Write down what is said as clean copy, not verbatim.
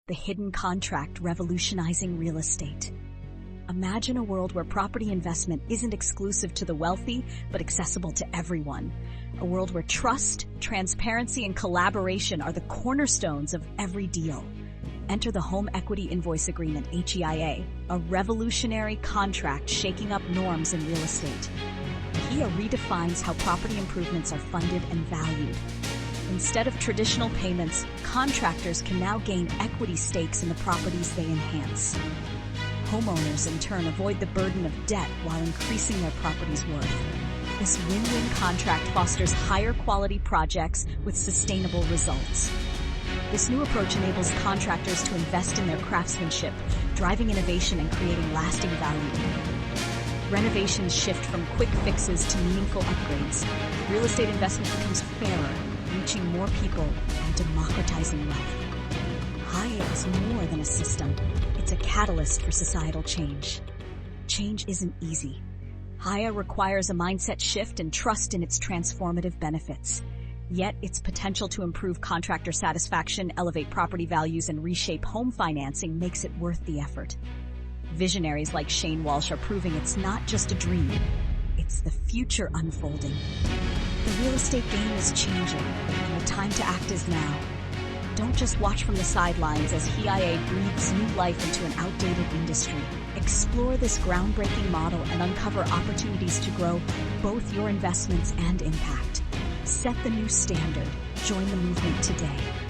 the hidden contract revolutionizing real estate. Imagine a world where property investment isn't exclusive to the wealthy, but accessible to everyone. A world where trust, transparency, and collaboration are the cornerstones of every deal. Enter the Home Equity Invoice Agreement, HEIA, a revolutionary contract shaking up norms in real estate. HEIA redefines how property improvements are funded and valued. Instead of traditional payments, contractors can now gain equity stakes in the properties they enhance. Homeowners, in turn, avoid the burden of debt while increasing their property's worth. This win-win contract fosters higher quality projects with sustainable results. This new approach enables contractors to invest in their craftsmanship, driving innovation and creating lasting value. Renovations shift from quick fixes to meaningful upgrades. Real estate investment becomes fairer, reaching more people and democratizing wealth. HEIA is more than a system. It's a catalyst for societal change. Change isn't easy. HEIA requires a mindset shift and trust in its transformative benefits. Yet, its potential to improve contractor satisfaction, elevate property values, and reshape home financing makes it worth the effort. Visionaries like Shane Walsh are proving it's not just a dream, it's the future unfolding. The real estate game is changing, and the time to act is now. Don't just watch from the sidelines as HEIA breathes new life into an outdated industry. Explore this groundbreaking model and uncover opportunities to grow both your investments and impact. Set the new standard. Join the movement today.